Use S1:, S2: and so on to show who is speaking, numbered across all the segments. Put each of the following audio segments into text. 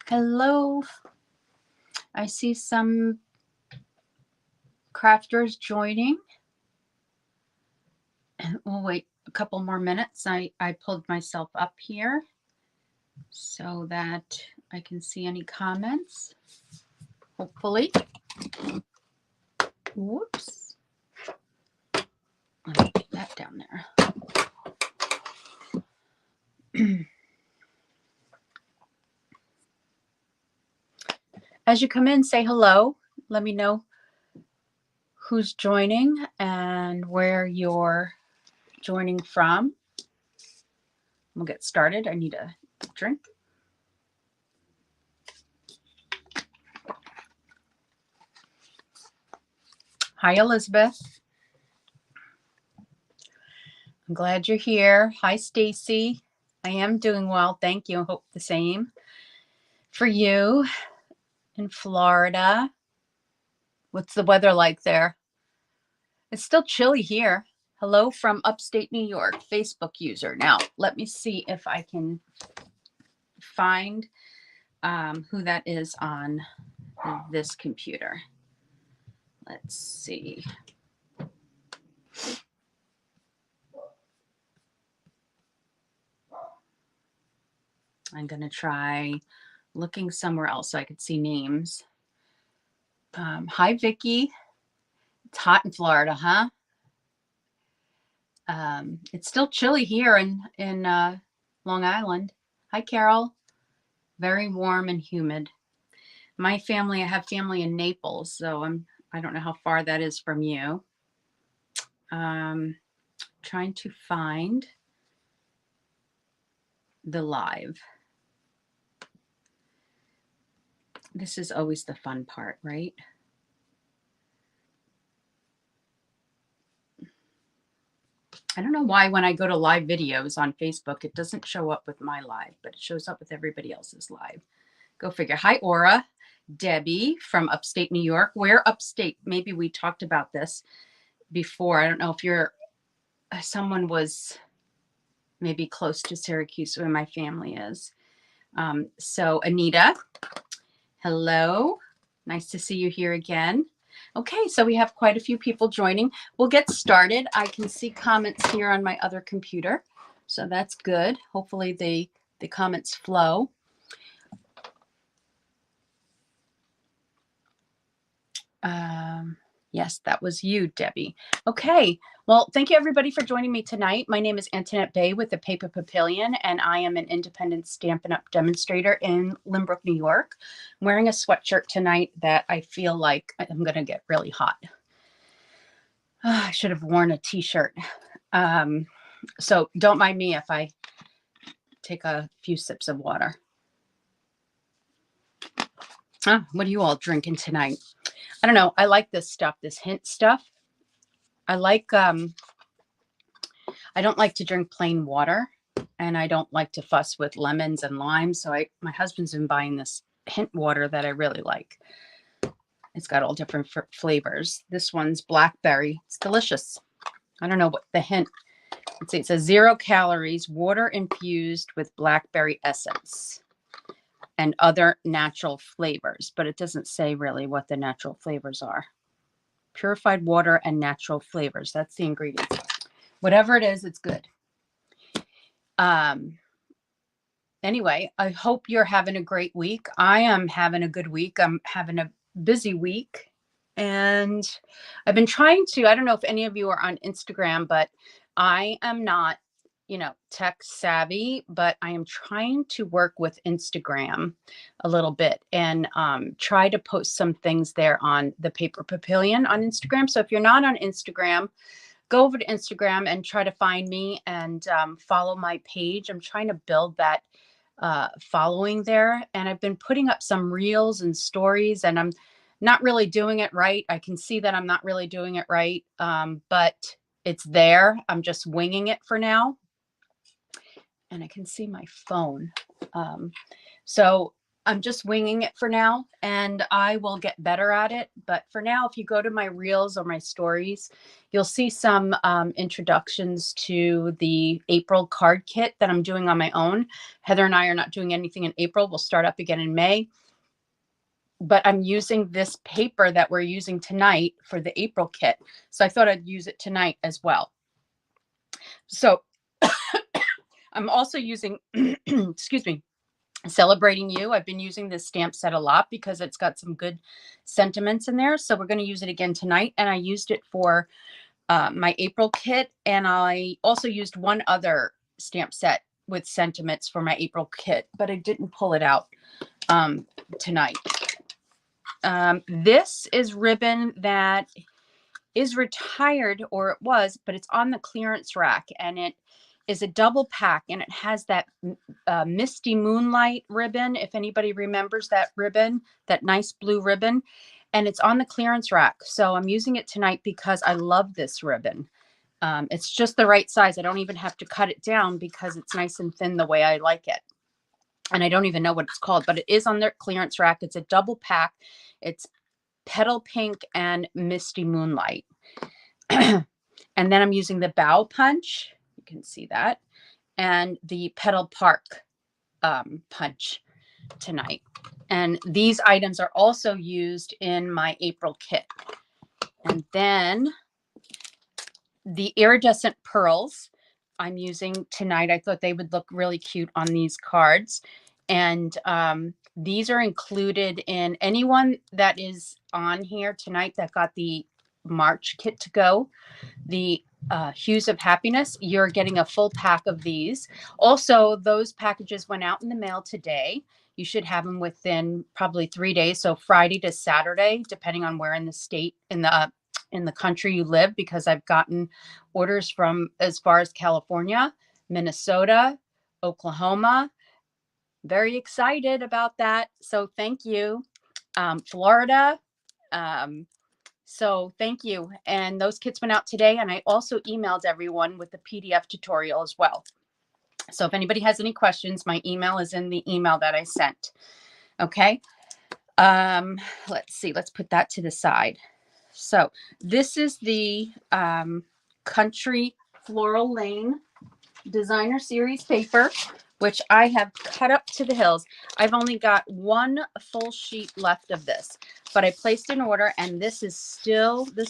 S1: Hello. I see some crafters joining. We'll wait a couple more minutes. I pulled myself up here so that I can see any comments, hopefully. Whoops. Let me get that down there. As you come in, say hello. Let me know who's joining and where you're joining from. We'll get started. I need a drink. Hi, Elizabeth. I'm glad you're here. Hi, Stacy. I am doing well. Thank you. I hope the same for you in Florida. What's the weather like there? It's still chilly here. Hello from upstate New York, Facebook user. Now, let me see if I can find who that is on this computer. Let's see. I'm going to try looking somewhere else so I could see names. Hi, Vicki. It's hot in Florida, huh? It's still chilly here in Long Island. Hi, Carol. Very warm and humid. My family, I have family in Naples, so I don't know how far that is from you. Trying to find the live. This is always the fun part, right? I don't know why when I go to live videos on Facebook, it doesn't show up with my live, but it shows up with everybody else's live. Go figure. Hi, Aura. Debbie from upstate New York. Where upstate? Maybe we talked about this before. I don't know if you're someone was maybe close to Syracuse where my family is. So Anita, hello. Nice to see you here again. Okay, so we have quite a few people joining. We'll get started. I can see comments here on my other computer, so that's good. Hopefully the comments flow. Yes, that was you, Debbie. Okay, well, thank you everybody for joining me tonight. My name is Antoinette Bay with the Paper Papillion, and I am an independent Stampin' Up! Demonstrator in Lynbrook, New York. I'm wearing a sweatshirt tonight that I feel like I'm going to get really hot. I should have worn a t-shirt. So don't mind me if I take a few sips of water. What are you all drinking tonight? I don't know. I like this stuff, this hint stuff. I like, I don't like to drink plain water, and I don't like to fuss with lemons and limes. So my husband's been buying this hint water that I really like. It's got all different flavors. This one's blackberry. It's delicious. I don't know what the hint, let's see, it says 0 calories, water infused with blackberry essence and other natural flavors, but it doesn't say really what the natural flavors are. Purified water and natural flavors. That's the ingredients. Whatever it is, it's good. Anyway, I hope you're having a great week. I am having a good week. I'm having a busy week. And I've been trying to, I don't know if any of you are on Instagram, but I am not, tech savvy, but I am trying to work with Instagram a little bit and try to post some things there on the Paper Papillion on Instagram. So if you're not on Instagram, go over to Instagram and try to find me and follow my page. I'm trying to build that following there. And I've been putting up some reels and stories, and I'm not really doing it right. I can see that I'm not really doing it right, but it's there. I'm just winging it for now. And I can see my phone. So I'm just winging it for now, and I will get better at it. But for now, if you go to my reels or my stories, you'll see some introductions to the April card kit that I'm doing on my own. Heather and I are not doing anything in April. We'll start up again in May. But I'm using this paper that we're using tonight for the April kit. So I thought I'd use it tonight as well. So I'm also using, excuse me, Celebrating You. I've been using this stamp set a lot because it's got some good sentiments in there. So we're going to use it again tonight. And I used it for my April kit. And I also used one other stamp set with sentiments for my April kit, but I didn't pull it out tonight. This is ribbon that is retired, or it was, but it's on the clearance rack, and it is a double pack, and it has that Misty Moonlight ribbon. If anybody remembers that ribbon, that nice blue ribbon, and it's on the clearance rack. So I'm using it tonight because I love this ribbon. It's just the right size. I don't even have to cut it down because it's nice and thin the way I like it. And I don't even know what it's called, but it is on their clearance rack. It's a double pack. It's Petal Pink and Misty Moonlight. And then I'm using the Bow Punch. You can see that. And the Petal Park punch tonight. And these items are also used in my April kit. And then the iridescent pearls I'm using tonight. I thought they would look really cute on these cards. And these are included in anyone that is on here tonight that got the March kit to go. The Hues of Happiness, you're getting a full pack of these. Also, those packages went out in the mail today. You should have them within probably 3 days. So Friday to Saturday, depending on where in the state, in the country you live, because I've gotten orders from as far as California, Minnesota, Oklahoma. Very excited about that. So thank you. Florida. So thank you. And those kits went out today. And I also emailed everyone with the PDF tutorial as well. So if anybody has any questions, my email is in the email that I sent. Okay. Let's see. Let's put that to the side. So this is the Country Floral Lane Designer Series paper, which I have cut up to the hills. I've only got one full sheet left of this, but I placed an order, and this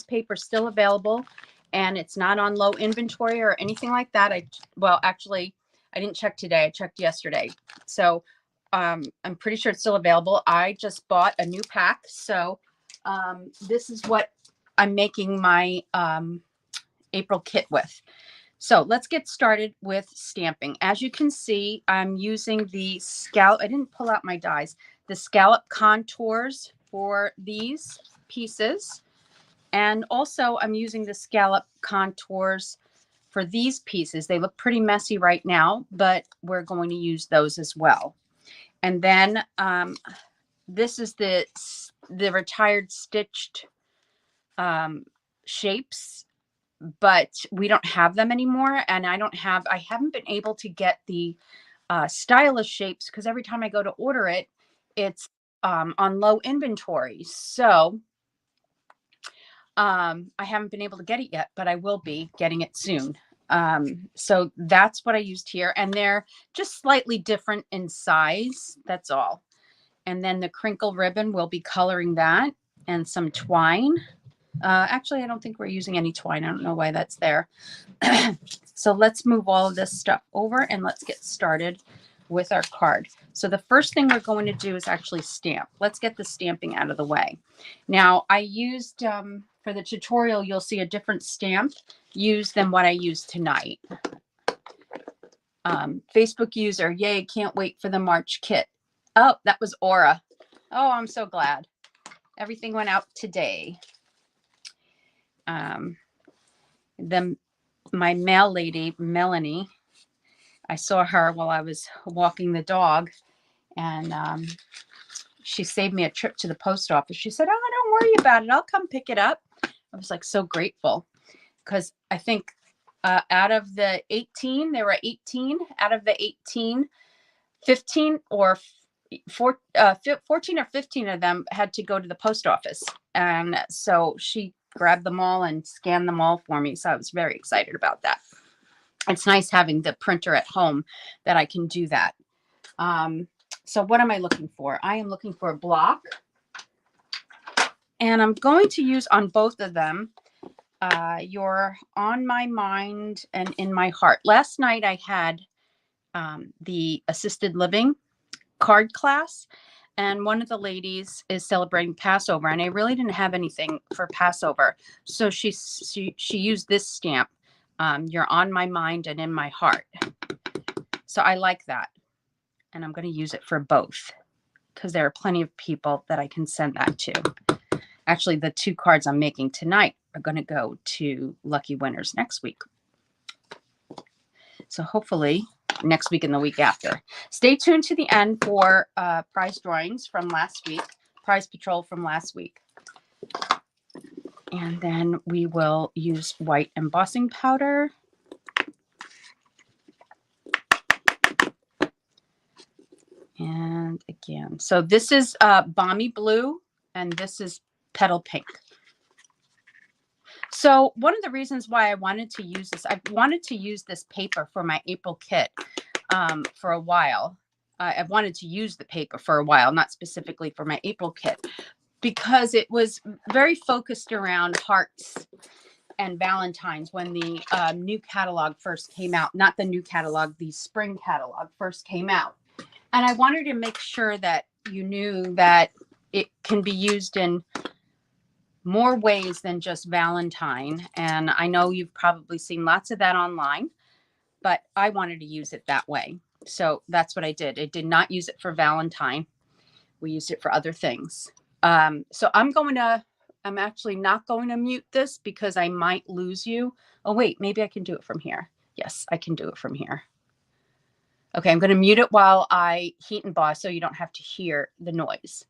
S1: paper is still available, and it's not on low inventory or anything like that. Well, actually, I didn't check today. I checked yesterday. So I'm pretty sure it's still available. I just bought a new pack. So this is what I'm making my April kit with. So let's get started with stamping. As you can see, I'm using the scallop. I didn't pull out my dies. The scallop contours for these pieces. And also I'm using the scallop contours for these pieces. They look pretty messy right now, but we're going to use those as well. And then this is the retired stitched shapes, but we don't have them anymore. And I haven't been able to get the stylish shapes because every time I go to order it, it's on low inventory. So I haven't been able to get it yet, but I will be getting it soon. So that's what I used here. And they're just slightly different in size. That's all. And then the crinkle ribbon, we'll be coloring that, and some twine. Actually, I don't think we're using any twine. I don't know why that's there. So let's move all of this stuff over and let's get started with our card. So the first thing we're going to do is actually stamp. Let's get the stamping out of the way. Now, I used, for the tutorial, you'll see a different stamp used than what I used tonight. Facebook user, yay, can't wait for the March kit. Oh, that was Aura. Oh, I'm so glad. Everything went out today. My mail lady, Melanie, I saw her while I was walking the dog, and she saved me a trip to the post office. She said, oh, don't worry about it. I'll come pick it up. I was like so grateful because I think out of the 18, there were 18 out of the 18, 15 or 14 or 15 of them had to go to the post office. And so she grabbed them all and scanned them all for me. So I was very excited about that. It's nice having the printer at home that I can do that. So what am I looking for? I am looking for a block. And I'm going to use on both of them, You're on my mind and in my heart. Last night I had the assisted living card class, and one of the ladies is celebrating Passover, and I really didn't have anything for Passover. So she used this stamp, You're on my mind and in my heart. So I like that. And I'm going to use it for both because there are plenty of people that I can send that to. Actually, the 2 cards I'm making tonight are going to go to lucky winners next week. So hopefully next week and the week after. Stay tuned to the end for prize drawings from last week, prize patrol from last week. And then we will use white embossing powder. And again, so this is Balmy Blue and this is Petal Pink. So one of the reasons why I wanted to use this, I wanted to use this paper for my April kit for a while. I've wanted to use the paper for a while, not specifically for my April kit, because it was very focused around hearts and Valentine's when the new catalog first came out. Not the new catalog, the spring catalog first came out. And I wanted to make sure that you knew that it can be used in more ways than just Valentine. And I know you've probably seen lots of that online, but I wanted to use it that way. So that's what I did. I did not use it for Valentine. We used it for other things. So I'm actually not going to mute this because I might lose you. Oh, wait, maybe I can do it from here. Yes, I can do it from here. Okay, I'm going to mute it while I heat emboss so you don't have to hear the noise.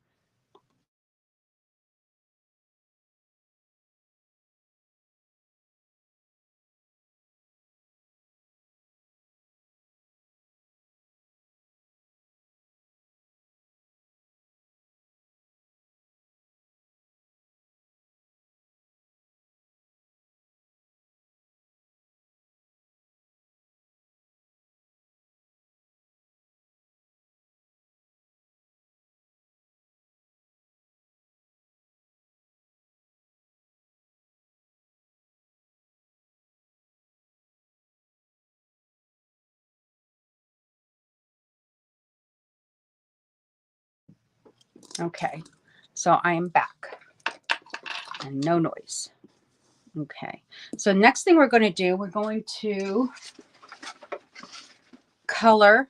S1: Okay, so I am back and no noise. Okay, so next thing we're going to do, we're going to color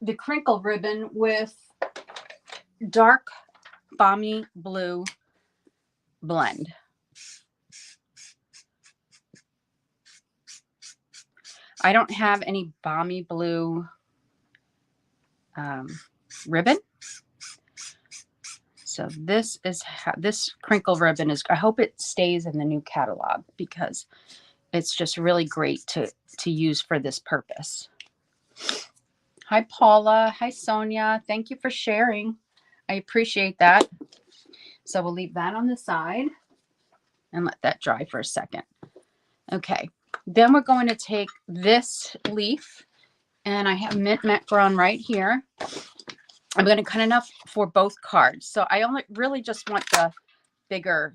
S1: the crinkle ribbon with dark Balmy Blue blend. I don't have any Balmy Blue ribbon. So this is how this crinkle ribbon is. I hope it stays in the new catalog because it's just really great to use for this purpose. Hi, Paula. Hi, Sonia. Thank you for sharing. I appreciate that. So we'll leave that on the side and let that dry for a second. Okay. Then we're going to take this leaf, and I have mint macaron right here. I'm going to cut enough for both cards. So I only really just want the bigger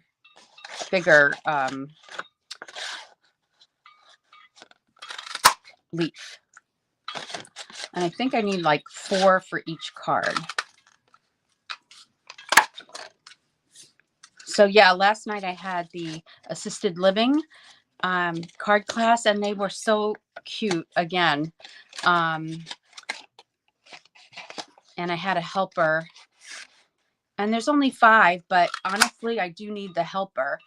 S1: leaf. And I think I need like 4 for each card. So yeah, last night I had the assisted living card class, and they were so cute again. And I had a helper, and there's only 5, but honestly, I do need the helper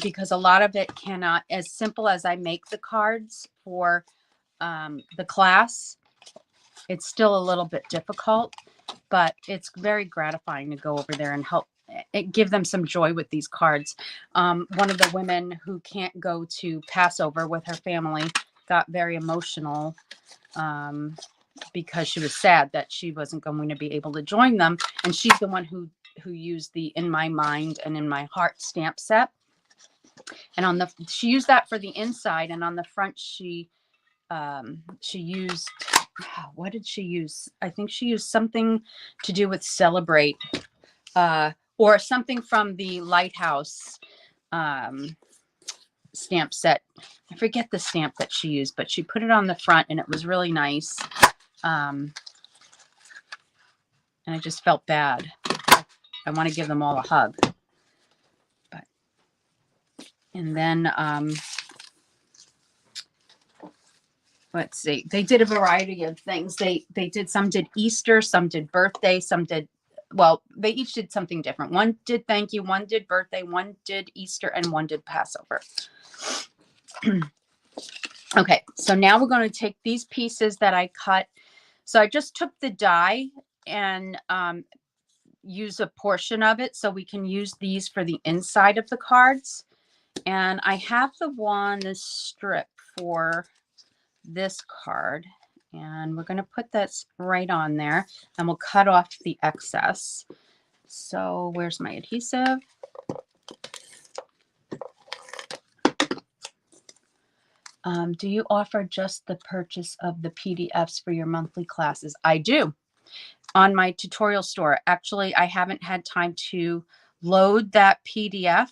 S1: because a lot of it cannot, as simple as I make the cards for the class, it's still a little bit difficult, but it's very gratifying to go over there and help give them some joy with these cards. One of the women who can't go to Passover with her family got very emotional because she was sad that she wasn't going to be able to join them. And she's the one who used the In My Mind and In My Heart stamp set. And she used that for the inside, and on the front she used, what did she use? I think she used something to do with Celebrate, or something from the Lighthouse stamp set. I forget the stamp that she used, but she put it on the front and it was really nice. And I just felt bad. I want to give them all a hug. But, and then, let's see, they did a variety of things. Some did Easter, some did birthday, some did, well, they each did something different. One did thank you, one did birthday, one did Easter, and one did Passover. Okay, so now we're going to take these pieces that I cut. So I just took the die and use a portion of it so we can use these for the inside of the cards. And I have the strip for this card, and we're going to put this right on there, and we'll cut off the excess. So where's my adhesive? Do you offer just the purchase of the PDFs for your monthly classes? I do, on my tutorial store. Actually, I haven't had time to load that PDF.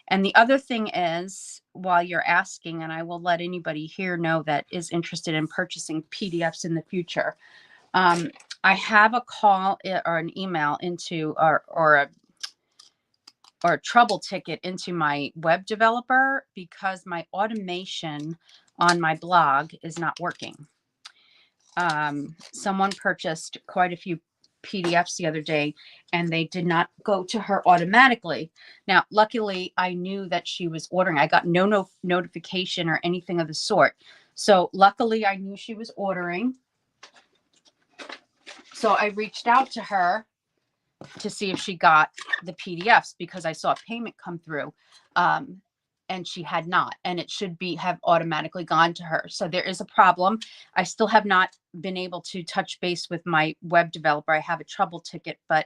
S1: And the other thing is, while you're asking, and I will let anybody here know that is interested in purchasing PDFs in the future, I have a call or an email into, or a trouble ticket into my web developer because my automation on my blog is not working. Someone purchased quite a few PDFs the other day and they did not go to her automatically. Now, luckily, I knew that she was ordering. I got no notification or anything of the sort. So luckily, I knew she was ordering. So I reached out to her to see if she got the PDFs because I saw a payment come through. And she had not, and it should have automatically gone to her. So there is a problem. I still have not been able to touch base with my web developer. I have a trouble ticket, but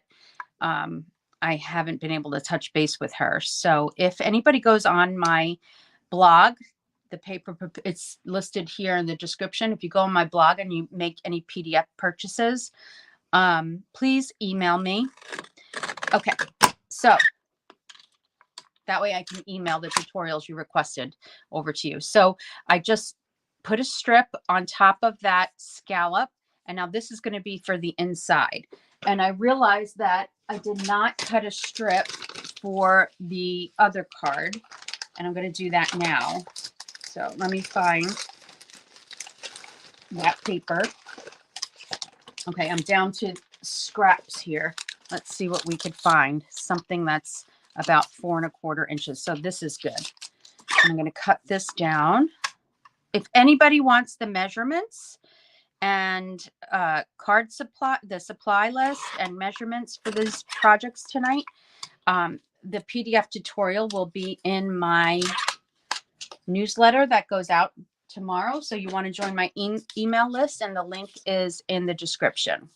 S1: I haven't been able to touch base with her. So if anybody goes on my blog, it's listed here in the description. If you go on my blog and you make any PDF purchases, please email me. Okay, so that way I can email the tutorials you requested over to you. So I just put a strip on top of that scallop. And now this is going to be for the inside. And I realized that I did not cut a strip for the other card. And I'm going to do that now. So let me find that paper. Okay, I'm down to scraps here. Let's see what we could find. Something that's about 4 1/4 inches. So this is good. I'm going to cut this down. If anybody wants the measurements and card supply, the supply list and measurements for these projects tonight, the PDF tutorial will be in my newsletter that goes out tomorrow. So you want to join my email list, and the link is in the description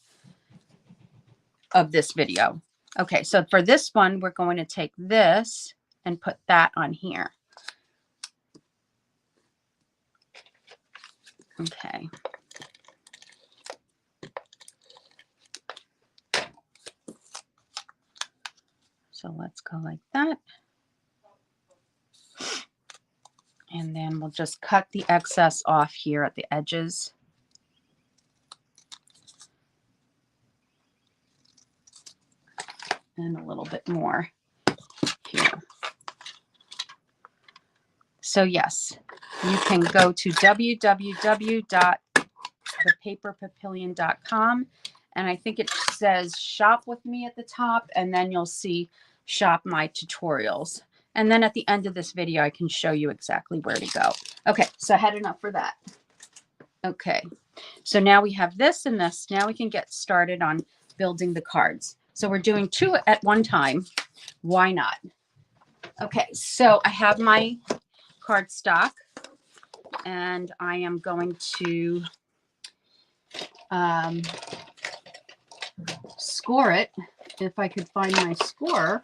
S1: of this video. Okay, so for this one, we're going to take this and put that on here. Okay. So let's go like that. And then we'll just cut the excess off here at the edges. And a little bit more here. So yes, you can go to www.thepaperpapillion.com, and I think it says shop with me at the top, and then you'll see shop my tutorials. And then at the end of this video, I can show you exactly where to go. Okay, so I had enough for that. Okay, so now we have this and this. Now we can get started on building the cards. So we're doing 2 at one time. Why not? Okay, so I have my cardstock, and I am going to score it. If I could find my score.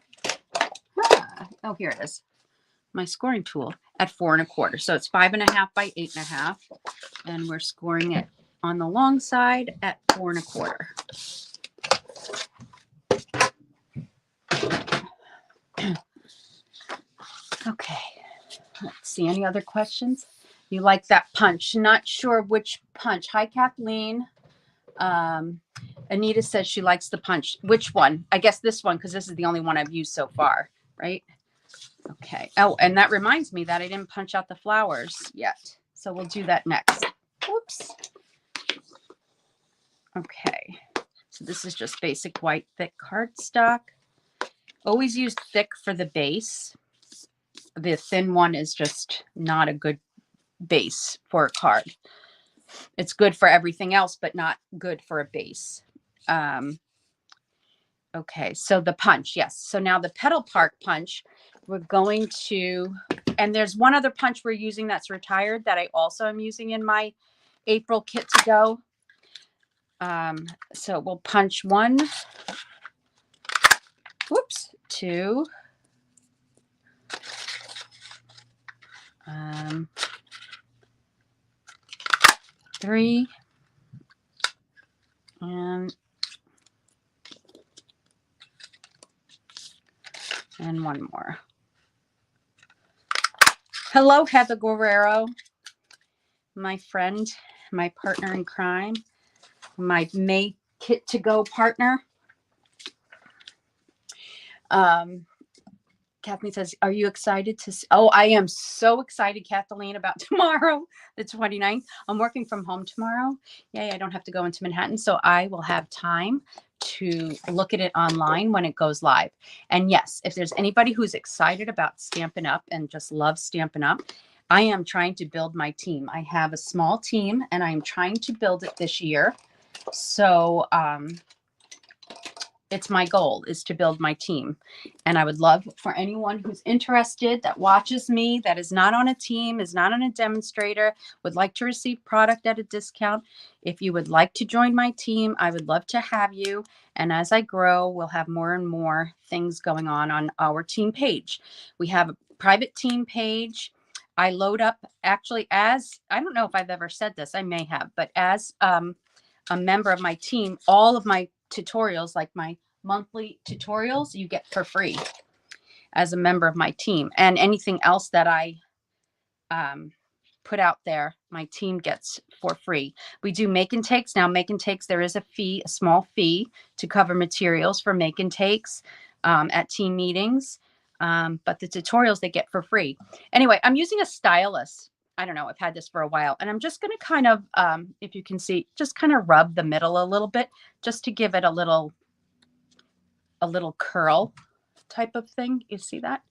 S1: Oh, here it is. My scoring tool at 4 1/4. So it's 5.5 by 8.5. And we're scoring it on the long side at 4 1/4. Okay. Let's see. Any other questions? You like that punch? Not sure which punch. Hi, Kathleen. Anita says she likes the punch. Which one? I guess this one, because this is the only one I've used so far, right? Okay. Oh, and that reminds me that I didn't punch out the flowers yet. So we'll do that next. Oops. Okay. So this is just basic white thick cardstock. Always use thick for the base. The thin one is just not a good base for a card. It's good for everything else, but not good for a base. Okay, so the punch, yes. So now the Petal Park punch, we're going to, and there's one other punch we're using that's retired that I also am using in my April kit to go. So we'll punch 1, whoops, 2, 3, and one more. Hello, Heather Guerrero, my friend, my partner in crime, my May kit to go partner. Kathleen says, are you excited to see? Oh, I am so excited, Kathleen, about tomorrow, the 29th. I'm working from home tomorrow. Yay, I don't have to go into Manhattan. So I will have time to look at it online when it goes live. And yes, if there's anybody who's excited about Stampin' Up! And just loves Stampin' Up!, I am trying to build my team. I have a small team and I'm trying to build it this year. So, it's my goal is to build my team. And I would love for anyone who's interested that watches me, that is not on a team, is not on a demonstrator, would like to receive product at a discount. If you would like to join my team, I would love to have you. And as I grow, we'll have more and more things going on our team page. We have a private team page. I load up actually as, I don't know if I've ever said this, I may have, but as a member of my team, all of my tutorials, like my monthly tutorials, you get for free as a member of my team. And anything else that I put out there, my team gets for free. We do make and takes. Now, make and takes, there is a fee, a small fee to cover materials for make and takes at team meetings. But the tutorials they get for free. Anyway, I'm using a stylus. I don't know, I've had this for a while, and I'm just going to kind of, if you can see, just kind of rub the middle a little bit, just to give it a little curl type of thing. You see that?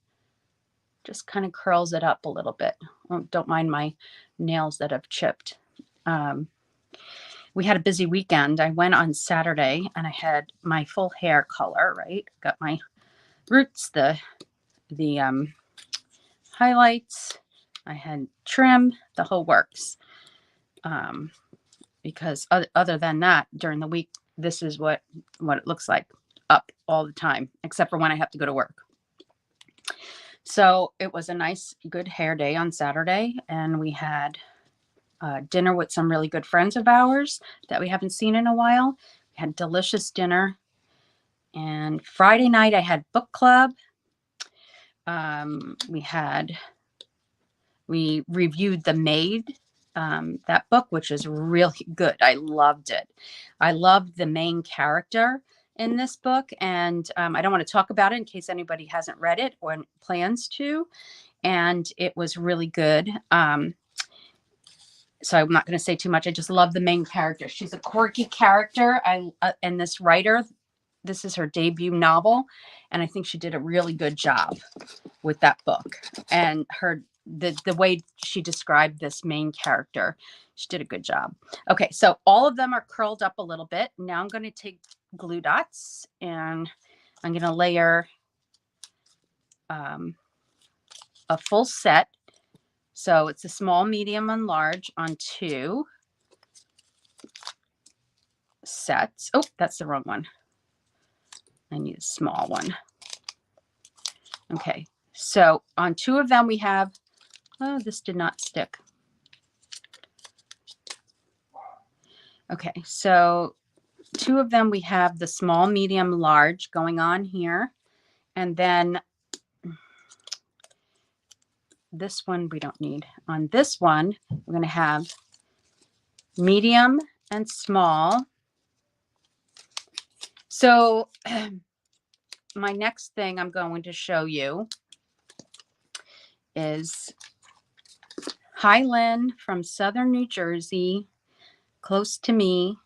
S1: Just kind of curls it up a little bit. Oh, don't mind my nails that have chipped. We had a busy weekend. I went on Saturday and I had my full hair color, right? Got my roots, the highlights. I had trim, the whole works. Because other than that, during the week, this is what it looks like, up all the time, except for when I have to go to work. So it was a nice, good hair day on Saturday, and we had dinner with some really good friends of ours that we haven't seen in a while. We had delicious dinner. And Friday night, I had book club. We reviewed The Maid, that book, which is really good. I loved it. I loved the main character in this book, and I don't want to talk about it in case anybody hasn't read it or plans to. And it was really good. So I'm not going to say too much. I just love the main character. She's a quirky character. And this writer, this is her debut novel, and I think she did a really good job with that book. And the way she described this main character, she did a good job. Okay, so all of them are curled up a little bit. Now I'm going to take glue dots and I'm going to layer a full set. So it's a small, medium, and large on 2. sets. Oh, that's the wrong one. I need a small one. Okay, so on 2 of them we have, oh, this did not stick. Okay, so 2 of them we have the small, medium, large going on here. And then this one we don't need. On this one, we're going to have medium and small. So my next thing I'm going to show you is Highland from Southern New Jersey, close to me.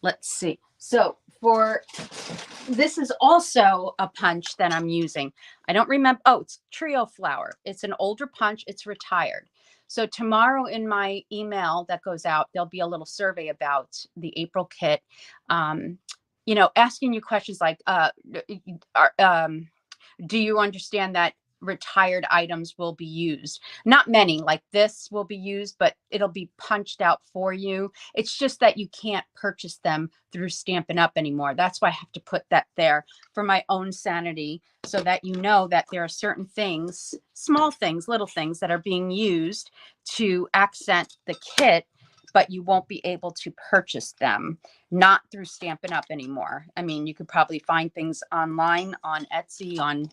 S1: Let's see. So for this is also a punch that I'm using. I don't remember. Oh, it's Trio Flower. It's an older punch. It's retired. So tomorrow in my email that goes out, there'll be a little survey about the April kit. You know, asking you questions like, do you understand that retired items will be used? Not many, like this will be used, but it'll be punched out for you. It's just that you can't purchase them through Stampin' Up anymore. That's why I have to put that there for my own sanity, so that you know that there are certain things, small things, little things that are being used to accent the kit, but you won't be able to purchase them, not through Stampin' Up anymore. I mean, you could probably find things online on Etsy, on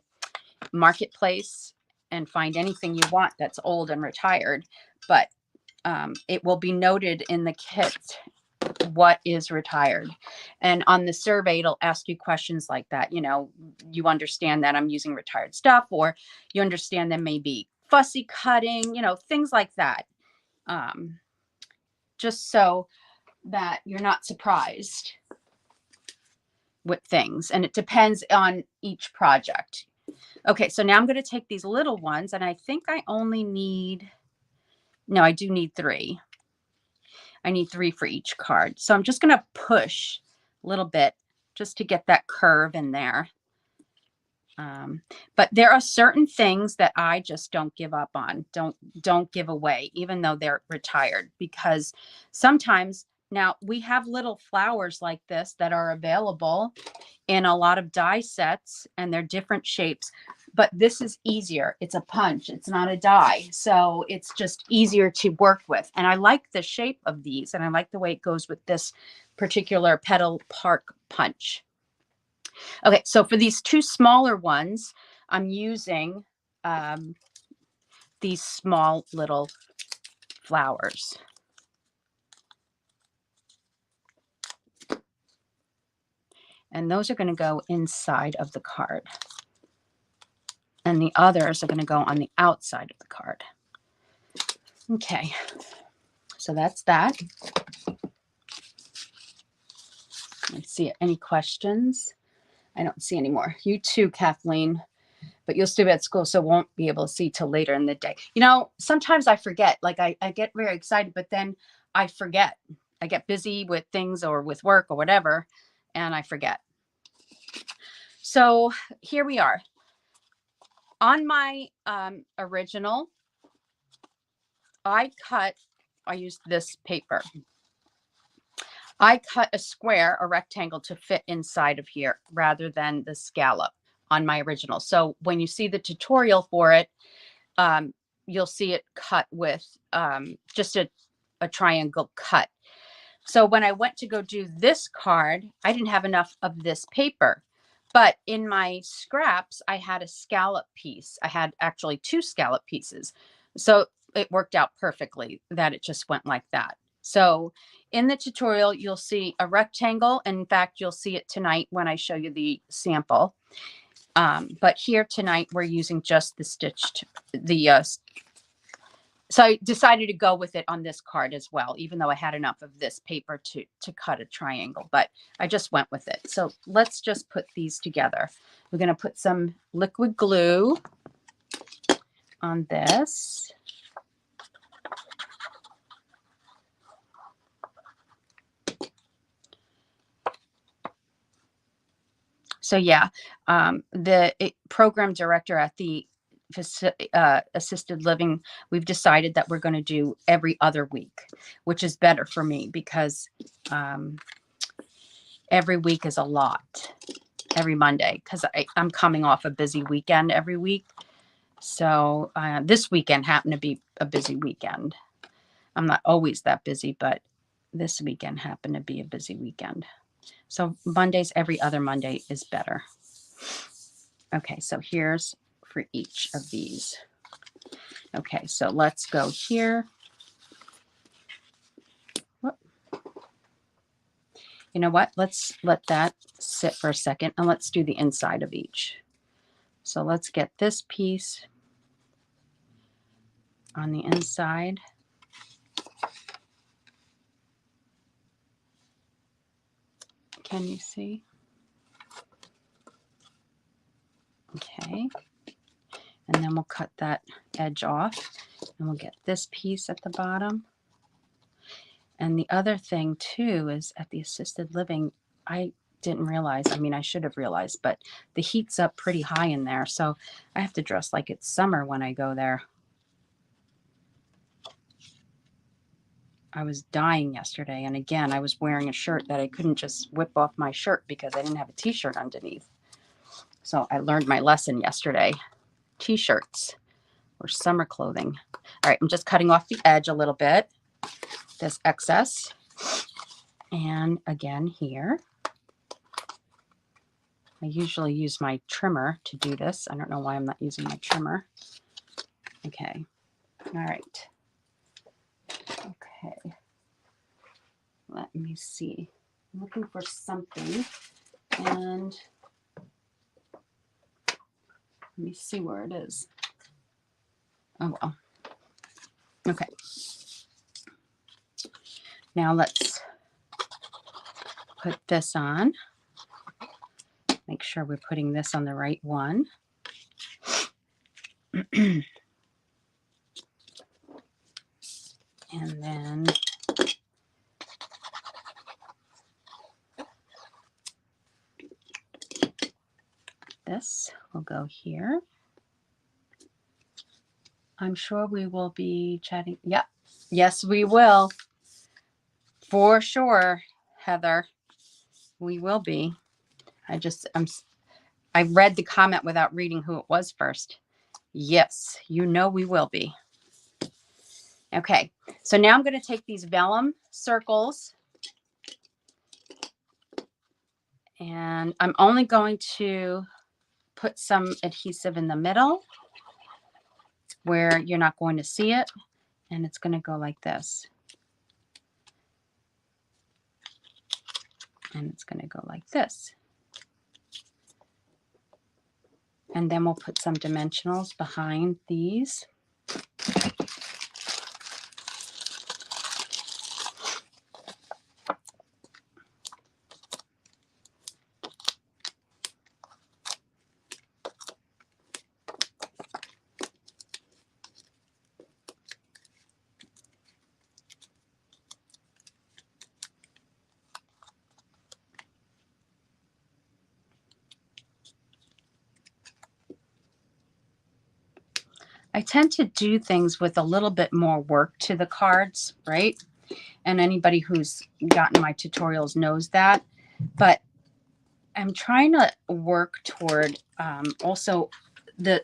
S1: Marketplace, and find anything you want that's old and retired, but it will be noted in the kit what is retired. And on the survey, it'll ask you questions like that. You know, you understand that I'm using retired stuff, or you understand there may be fussy cutting, you know, things like that. Just so that you're not surprised with things. And it depends on each project. Okay, so now I'm going to take these little ones, and I think I only need, no, I do need 3. I need 3 for each card. So I'm just going to push a little bit just to get that curve in there. But there are certain things that I just don't give up on, don't give away, even though they're retired, because sometimes now we have little flowers like this that are available in a lot of die sets, and they're different shapes, but this is easier. It's a punch. It's not a die. So it's just easier to work with. And I like the shape of these, and I like the way it goes with this particular Petal Park punch. Okay, so for these 2 smaller ones, I'm using these small little flowers. And those are going to go inside of the card. And the others are going to go on the outside of the card. Okay, so that's that. Let's see, any questions? I don't see any more. You too, Kathleen, but you'll still be at school, so won't be able to see till later in the day. You know, sometimes I forget, like I get very excited, but then I forget. I get busy with things or with work or whatever, and I forget. So here we are. On my original, I used this paper. I cut a square, a rectangle, to fit inside of here rather than the scallop on my original. So when you see the tutorial for it, you'll see it cut with just a triangle cut. So when I went to go do this card, I didn't have enough of this paper. But in my scraps, I had a scallop piece. I had actually 2 scallop pieces. So it worked out perfectly that it just went like that. So in the tutorial, you'll see a rectangle. And in fact, you'll see it tonight when I show you the sample. But here tonight, we're using just the stitched, so I decided to go with it on this card as well, even though I had enough of this paper to cut a triangle, but I just went with it. So let's just put these together. We're going to put some liquid glue on this. So yeah, the program director at the assisted living, we've decided that we're going to do every other week, which is better for me because every week is a lot. Every Monday, because I'm coming off a busy weekend every week. So this weekend happened to be a busy weekend. I'm not always that busy, but this weekend happened to be a busy weekend. So Mondays, every other Monday is better. Okay, so here's for each of these. Okay, so let's go here. Whoop. You know what? Let's let that sit for a second and let's do the inside of each. So let's get this piece on the inside. Can you see? Okay. And then we'll cut that edge off and we'll get this piece at the bottom. And the other thing too is at the assisted living, I didn't realize, I mean, I should have realized, but the heat's up pretty high in there. So I have to dress like it's summer when I go there. I was dying yesterday. And again, I was wearing a shirt that I couldn't just whip off my shirt because I didn't have a t-shirt underneath. So I learned my lesson yesterday. T-shirts or summer clothing. All right, I'm just cutting off the edge a little bit, this excess. And again here, I usually use my trimmer to do this. I don't know why I'm not using my trimmer. Okay, all right. Okay, let me see. I'm looking for something and let me see where it is. Oh, well. Okay. Now let's put this on. Make sure we're putting this on the right one. And then this will go here. I'm sure we will be chatting. Yep. Yes, we will. For sure, Heather. We will be. I read the comment without reading who it was first. Yes, you know we will be. Okay, so now I'm going to take these vellum circles and I'm only going to put some adhesive in the middle where you're not going to see it, and it's going to go like this. And it's going to go like this. And then we'll put some dimensionals behind these. I tend to do things with a little bit more work to the cards, right? And anybody who's gotten my tutorials knows that. But I'm trying to work toward also a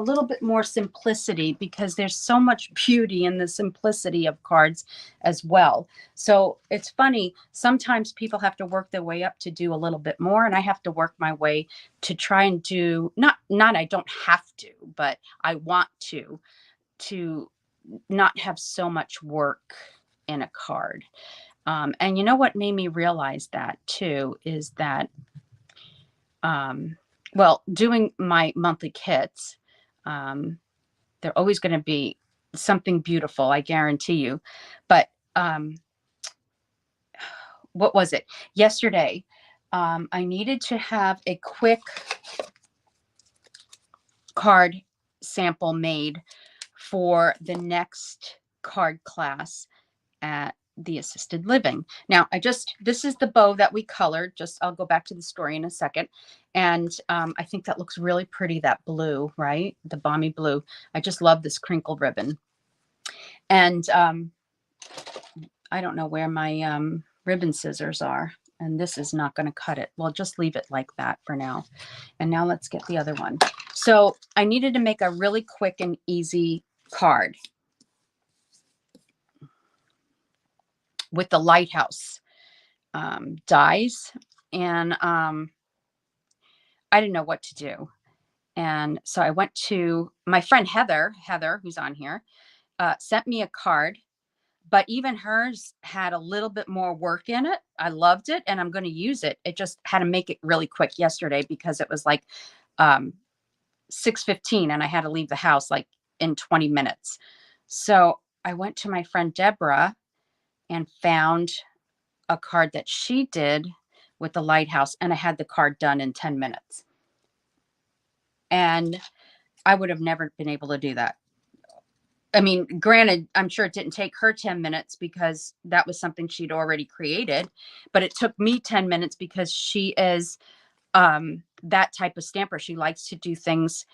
S1: little bit more simplicity, because there's so much beauty in the simplicity of cards as well. So it's funny, sometimes people have to work their way up to do a little bit more, and I have to work my way to try and do not I don't have to, but I want to not have so much work in a card. And you know what made me realize that too is that well, doing my monthly kits, they're always going to be something beautiful, I guarantee you. But what was it? Yesterday, I needed to have a quick card sample made for the next card class at the assisted living. Now, this is the bow that we colored. I'll go back to the story in a second. And I think that looks really pretty, that blue, right? The balmy blue. I just love this crinkle ribbon. And I don't know where my ribbon scissors are. And this is not going to cut it. We'll just leave it like that for now. And now let's get the other one. So I needed to make a really quick and easy card with the lighthouse dies. And I didn't know what to do. And so I went to my friend Heather, who's on here, sent me a card. But even hers had a little bit more work in it. I loved it, and I'm going to use it. It just had to make it really quick yesterday because it was like 6:15, and I had to leave the house like in 20 minutes. So I went to my friend Deborah and found a card that she did with the lighthouse, and I had the card done in 10 minutes. And I would have never been able to do that. I mean, granted, I'm sure it didn't take her 10 minutes because that was something she'd already created, but it took me 10 minutes because she is that type of stamper. She likes to do things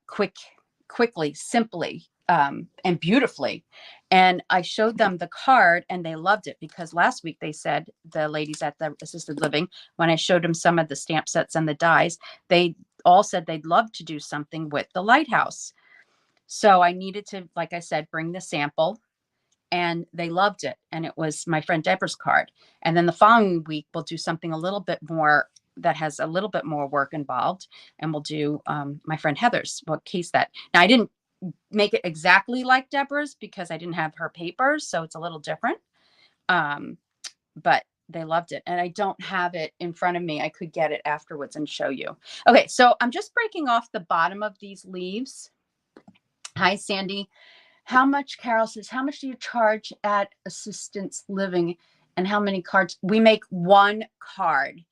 S1: quickly, simply, and beautifully. And I showed them the card and they loved it because last week they said, the ladies at the assisted living, when I showed them some of the stamp sets and the dies, they all said they'd love to do something with the lighthouse. So I needed to, like I said, bring the sample, and they loved it. And it was my friend Deborah's card. And then the following week, we'll do something a little bit more that has a little bit more work involved. And we'll do my friend Heather's. We'll case that. Now, I didn't make it exactly like Deborah's because I didn't have her papers. So it's a little different. But they loved it. And I don't have it in front of me. I could get it afterwards and show you. Okay, so I'm just breaking off the bottom of these leaves. Hi, Sandy. How much, Carol says, how much do you charge at assistance living and how many cards? We make one card.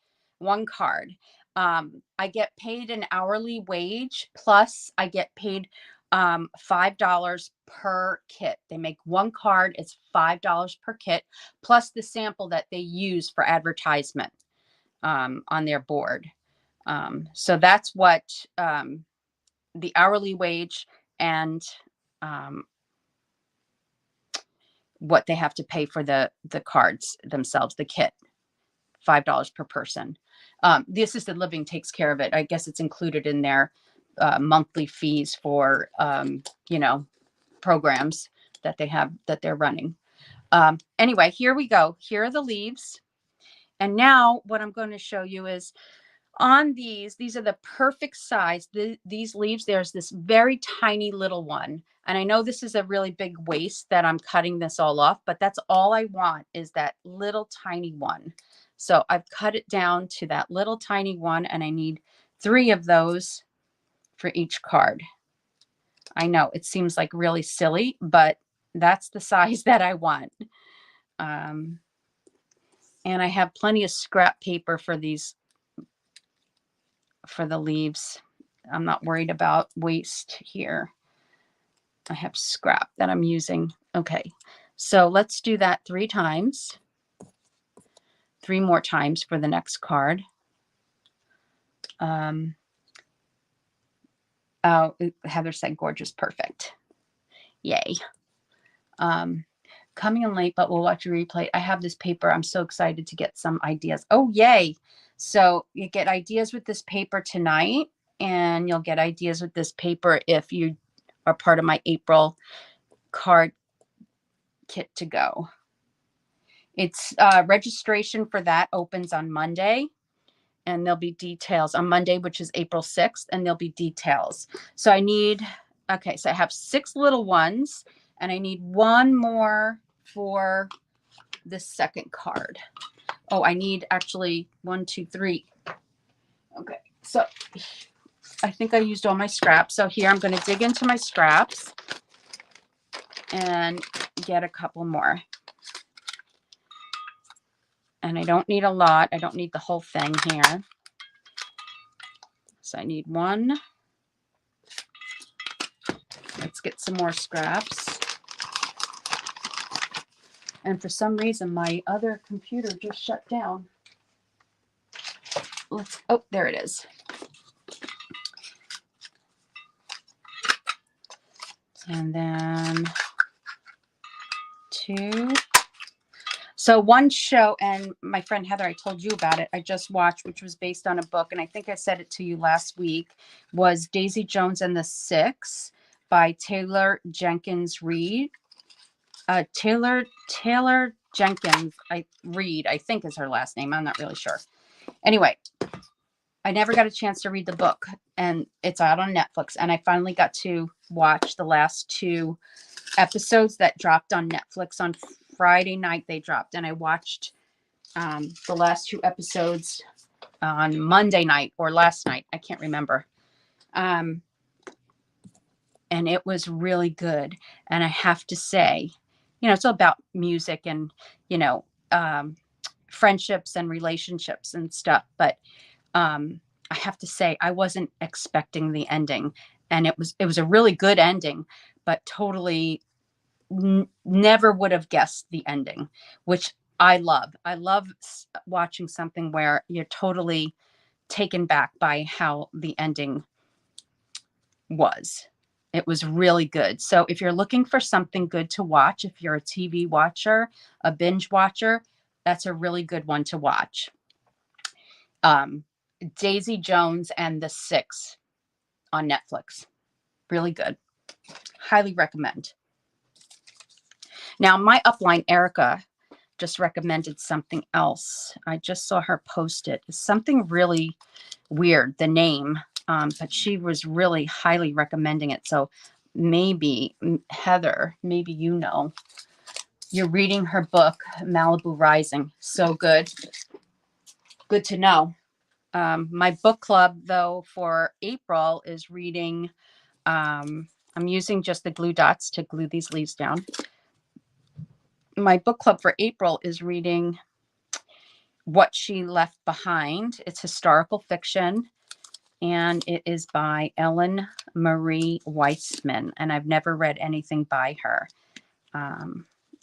S1: I get paid an hourly wage, plus I get paid $5 per kit. They make one card. It's $5 per kit, plus the sample that they use for advertisement on their board. So that's what the hourly wage and what they have to pay for the cards themselves, the kit, $5 per person. The assisted living takes care of it. I guess it's included in their monthly fees for, programs that they have, that they're running. Anyway, here we go. Here are the leaves. And now what I'm going to show you is on these are the perfect size. These leaves, there's this very tiny little one. And I know this is a really big waste that I'm cutting this all off, but that's all I want is that little tiny one. So I've cut it down to that little tiny one, and I need 3 of those for each card. I know it seems like really silly, but that's the size that I want. And I have plenty of scrap paper for these, for the leaves. I'm not worried about waste here. I have scrap that I'm using. Okay, so let's do that 3 times. 3 more times for the next card. Oh, Heather said gorgeous, perfect. Yay. Coming in late, but we'll watch a replay. I have this paper. I'm so excited to get some ideas. Oh, yay. So you get ideas with this paper tonight, and you'll get ideas with this paper if you are part of my April card kit to go. It's registration for that opens on Monday, and there'll be details on Monday, which is April 6th, and there'll be details. So I need, okay, so I have 6 little ones, and I need 1 more for this second card. Oh, I need actually 1, 2, 3. Okay, so I think I used all my scraps. So here I'm going to dig into my scraps and get a couple more. And I don't need a lot. I don't need the whole thing here. So I need 1. Let's get some more scraps. And for some reason, my other computer just shut down. Oh, there it is. And then 2. So one show, and my friend Heather, I told you about it, I just watched, which was based on a book, and I think I said it to you last week, was Daisy Jones and the Six by Taylor Jenkins Reid. Taylor Jenkins Reid, I think is her last name. I'm not really sure. Anyway, I never got a chance to read the book, and it's out on Netflix, and I finally got to watch the last 2 episodes that dropped on Netflix on Friday night. They dropped, and I watched the last 2 episodes on Monday night or last night. I can't remember. And it was really good. And I have to say, it's all about music and, friendships and relationships and stuff. But I have to say, I wasn't expecting the ending, and it was a really good ending, but totally never would have guessed the ending, which I love. I love watching something where you're totally taken back by how the ending was. It was really good. So if you're looking for something good to watch, if you're a TV watcher, a binge watcher, that's a really good one to watch. Daisy Jones and the Six on Netflix. Really good. Highly recommend. Now, my upline, Erica, just recommended something else. I just saw her post it. It's something really weird, the name, but she was really highly recommending it. So maybe, Heather, maybe you're reading her book, Malibu Rising. So good. Good to know. My book club, though, for April is reading, I'm using just the glue dots to glue these leaves down. My book club for April is reading What She Left Behind. It's historical fiction, and it is by Ellen Marie Weissman, and I've never read anything by her.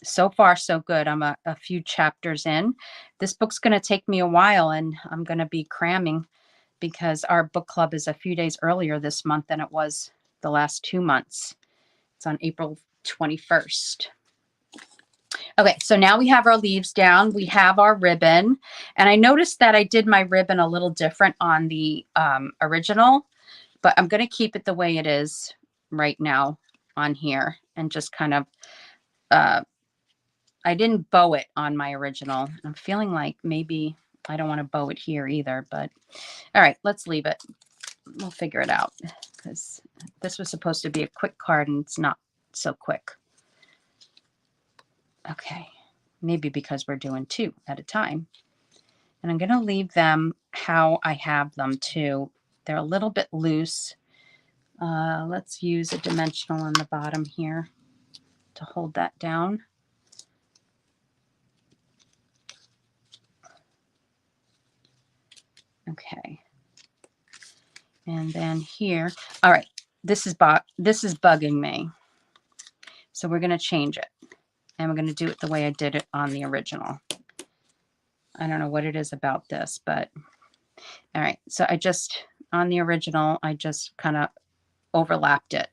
S1: So far, so good. I'm a few chapters in. This book's going to take me a while, and I'm going to be cramming because our book club is a few days earlier this month than it was the last 2 months. It's on April 21st. Okay, so now we have our leaves down. We have our ribbon. And I noticed that I did my ribbon a little different on the original, but I'm going to keep it the way it is right now on here and just kind of, I didn't bow it on my original. I'm feeling like maybe I don't want to bow it here either, but all right, let's leave it. We'll figure it out because this was supposed to be a quick card and it's not so quick. Okay, maybe because we're doing 2 at a time. And I'm going to leave them how I have them too. They're a little bit loose. Let's use a dimensional on the bottom here to hold that down. Okay. And then here, all right, this is bugging me. So we're going to change it. And we're going to do it the way I did it on the original. I don't know what it is about this, but all right. So on the original, I just kind of overlapped it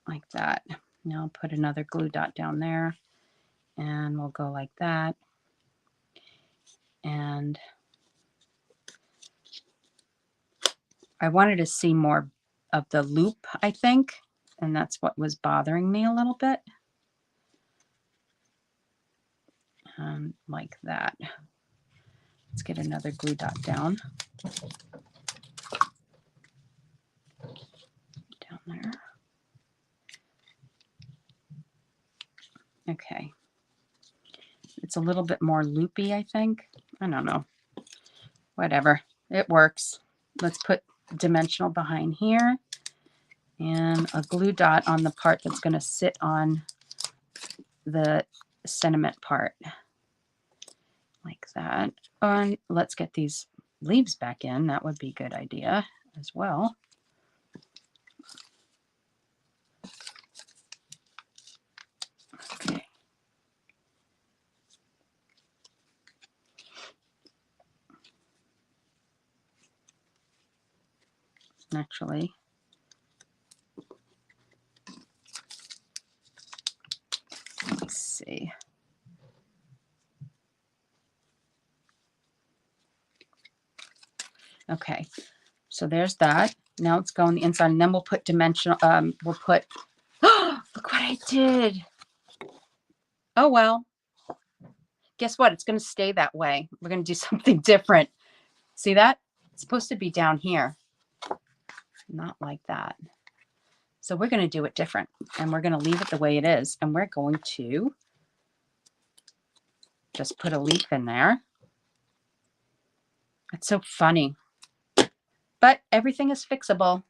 S1: like that. Now I'll put another glue dot down there and we'll go like that. And I wanted to see more of the loop, I think, and that's what was bothering me a little bit. Like that. Let's get another glue dot down. Down there. Okay. It's a little bit more loopy, I think. I don't know. Whatever. It works. Let's put dimensional behind here and a glue dot on the part that's going to sit on the sentiment part. Like that. And let's get these leaves back in. That would be a good idea as well. Okay. Actually, let's see. Okay, so there's that. Now let's go on the inside, and then we'll put dimensional, we'll put, look what I did. Oh, well, guess what? It's going to stay that way. We're going to do something different. See that? It's supposed to be down here, not like that. So we're going to do it different, and we're going to leave it the way it is, and we're going to just put a leaf in there. It's so funny, but everything is fixable.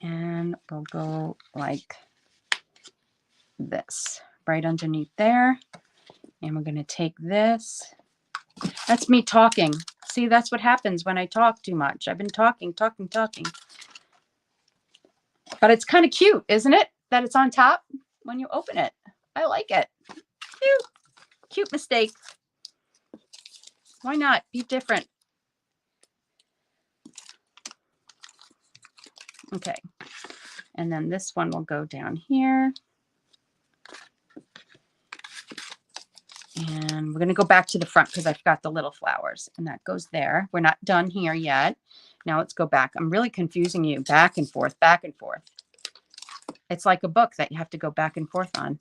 S1: And we'll go like this right underneath there. And we're going to take this. That's me talking. See, that's what happens when I talk too much. I've been talking. But it's kind of cute, isn't it? That it's on top when you open it. I like it. Cute. Cute mistake. Why not? Be different. Okay. And then this one will go down here. And we're going to go back to the front because I've got the little flowers. And that goes there. We're not done here yet. Now let's go back. I'm really confusing you. Back and forth, back and forth. It's like a book that you have to go back and forth on.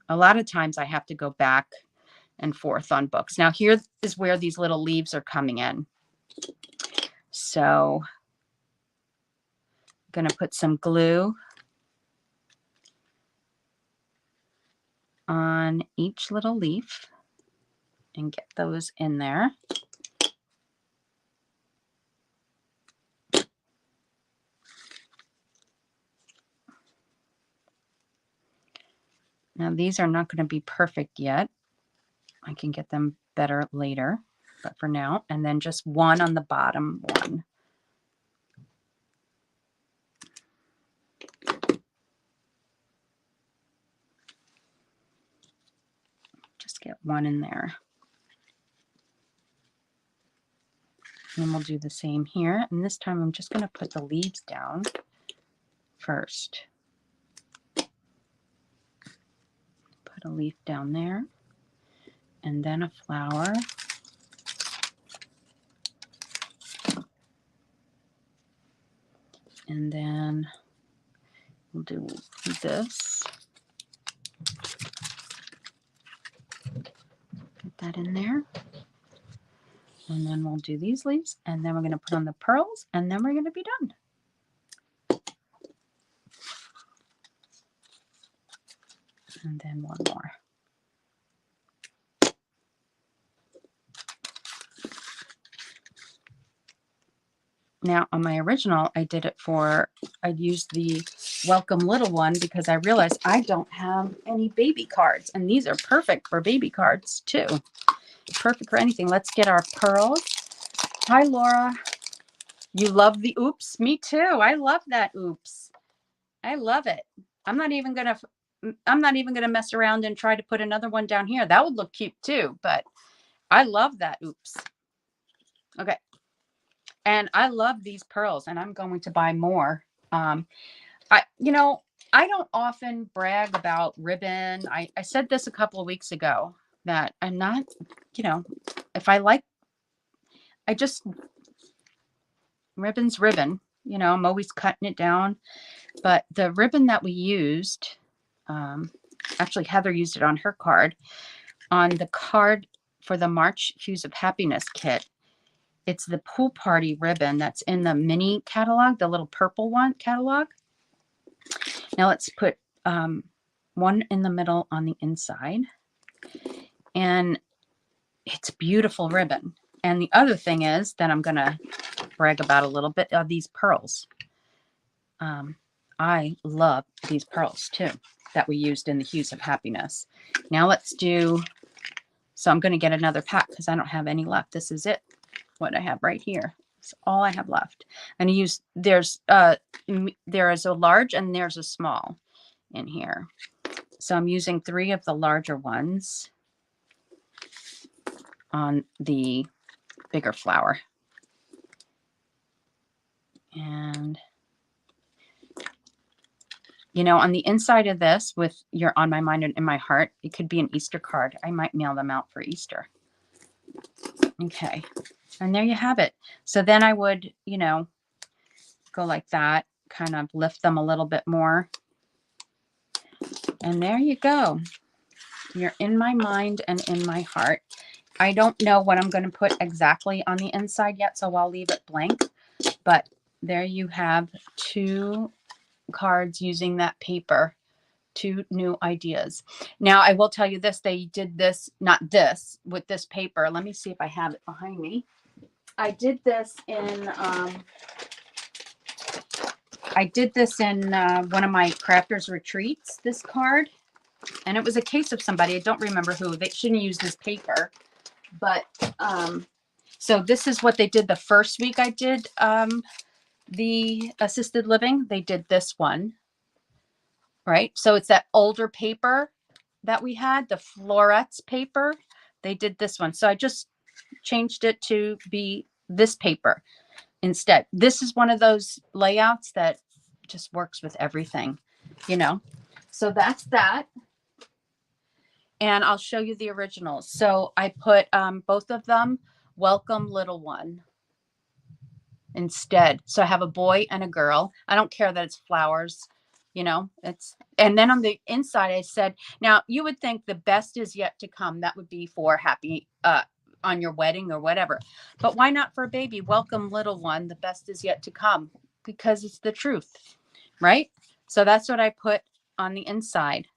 S1: A lot of times I have to go back and forth on books. Now here is where these little leaves are coming in. So I'm going to put some glue on each little leaf and get those in there. Now these are not going to be perfect yet. I can get them better later, but for now, and then just one on the bottom one. Just get one in there. And we'll do the same here. And this time I'm just going to put the leaves down first. Put a leaf down there. And then a flower. And then we'll do this. Put that in there. And then we'll do these leaves, and then we're going to put on the pearls, and then we're going to be done. And then one more. Now on my original, I used the Welcome Little one because I realized I don't have any baby cards, and these are perfect for baby cards too. Perfect for anything. Let's get our pearls. Hi, Laura. You love the oops? Me too. I love that oops. I love it. I'm not even gonna mess around and try to put another one down here. That would look cute too, but I love that oops. Okay. And I love these pearls, and I'm going to buy more. I don't often brag about ribbon. I said this a couple of weeks ago that I'm not, if I like, ribbon's ribbon, I'm always cutting it down. But the ribbon that we used, actually Heather used it on her card. On the card for the March Hues of Happiness kit, it's the pool party ribbon that's in the mini catalog, the little purple one catalog. Now let's put one in the middle on the inside. And it's beautiful ribbon. And the other thing is that I'm going to brag about a little bit of these pearls. I love these pearls too that we used in the Hues of Happiness. Now let's do, so I'm going to get another pack because I don't have any left. This is it, what I have right here. It's all I have left. And there is a large and there's a small in here. So I'm using 3 of the larger ones. on the bigger flower. And, you know, on the inside of this with your On My Mind and In My Heart, it could be an Easter card. I might mail them out for Easter. Okay. And there you have it. So then I would, you know, go like that, kind of lift them a little bit more. And there you go. You're in my mind and in my heart. I don't know what I'm going to put exactly on the inside yet, so I'll leave it blank. But there you have 2 cards using that paper, 2 new ideas. Now, I will tell you this. They did this, not this, with this paper. Let me see if I have it behind me. I did this in one of my crafters retreats, this card. And it was a case of somebody, I don't remember who. They shouldn't use this paper. But so this is what they did the first week I did the assisted living. They did this one, right? So it's that older paper that we had, the florets paper. They did this one. So I just changed it to be this paper instead. This is one of those layouts that just works with everything, you know. So that's that. And I'll show you the originals. So I put both of them, welcome little one, instead. So I have a boy and a girl. I don't care that it's flowers, you know, and then on the inside, I said, now you would think the best is yet to come. That would be for happy, on your wedding or whatever, but why not for a baby? Welcome little one. The best is yet to come, because it's the truth, right? So that's what I put on the inside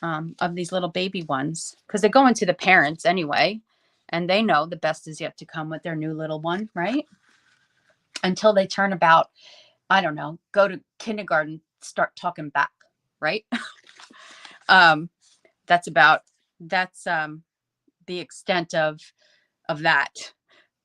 S1: of these little baby ones, because they go into the parents anyway, and they know the best is yet to come with their new little one, right? Until they turn about, I don't know, go to kindergarten, start talking back, right? That's the extent of that.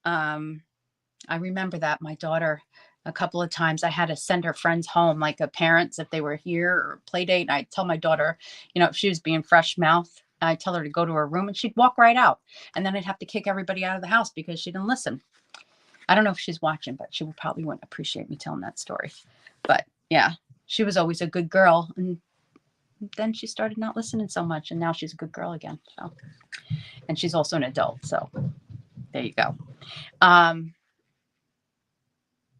S1: I remember that my daughter, a couple of times I had to send her friends home, like parents, if they were here or play date. And I'd tell my daughter, you know, if she was being fresh mouth, I'd tell her to go to her room and she'd walk right out. And then I'd have to kick everybody out of the house because she didn't listen. I don't know if she's watching, but she probably wouldn't appreciate me telling that story. But yeah, she was always a good girl. And then she started not listening so much. And now she's a good girl again. So, and she's also an adult. So there you go.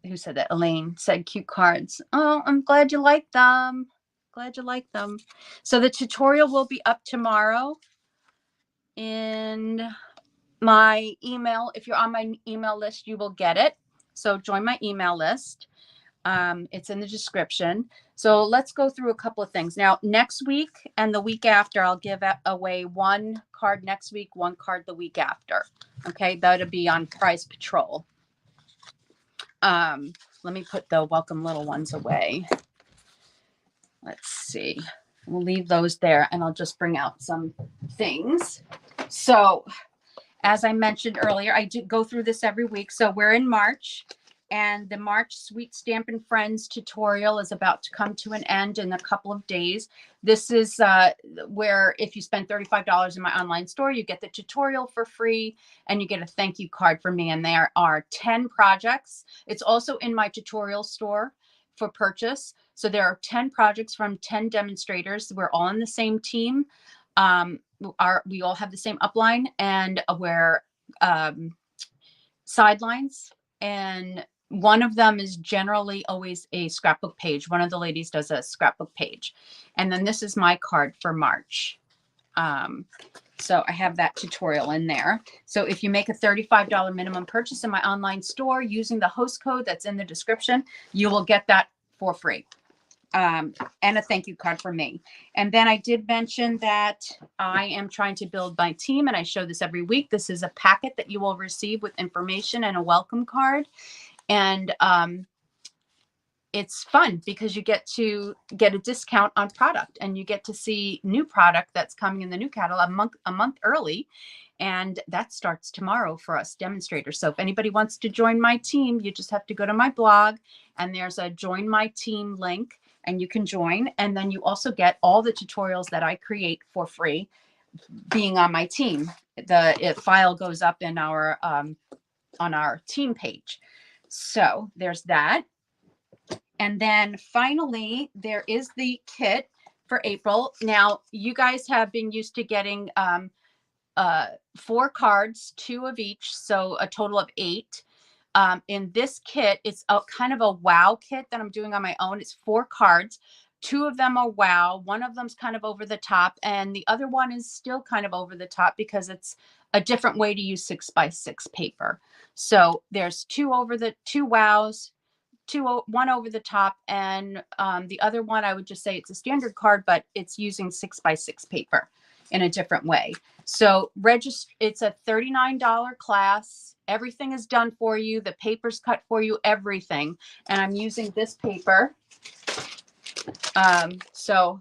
S1: Who said that? Elaine said cute cards. Oh, I'm glad you like them. Glad you like them. So the tutorial will be up tomorrow in my email. If you're on my email list, you will get it. So join my email list. It's in the description. So let's go through a couple of things. Now, next week and the week after, I'll give away 1 card next week, 1 card the week after. Okay, that'll be on Prize Patrol. Let me put the welcome little ones away. Let's see. We'll leave those there and I'll just bring out some things. So as I mentioned earlier, I do go through this every week. So we're in March, and the March Sweet Stampin Friends tutorial is about to come to an end in a couple of days. This is where if you spend $35 in my online store, you get the tutorial for free and you get a thank you card from me. And there are 10 projects. It's also in my tutorial store for purchase. So there are 10 projects from 10 demonstrators. We're all in the same team. We all have the same upline, and we're sidelines, and one of them is generally always a scrapbook page. One of the ladies does a scrapbook page, and then this is my card for March. So I have that tutorial in there. So if you make a $35 minimum purchase in my online store using the host code that's in the description, you will get that for free. And a thank you card from me. And then I did mention that I am trying to build my team, and I show this every week. This is a packet that you will receive with information and a welcome card. And it's fun because you get to get a discount on product, and you get to see new product that's coming in the new catalog a month early. And that starts tomorrow for us demonstrators. So if anybody wants to join my team, you just have to go to my blog, and there's a join my team link, and you can join. And then you also get all the tutorials that I create for free being on my team. The file goes up in our on our team page. So there's that. And then finally, there is the kit for April. Now, you guys have been used to getting 4 cards, 2 of each, so a total of 8. In this kit, it's a kind of a wow kit that I'm doing on my own. It's 4 cards. 2 of them are wow. One of them's kind of over the top, and the other one is still kind of over the top because it's a different way to use 6x6 paper. So there's 2 wows, one over the top, and the other one, I would just say it's a standard card, but it's using 6x6 paper in a different way. So it's a $39 class. Everything is done for you. The paper's cut for you, everything. And I'm using this paper. So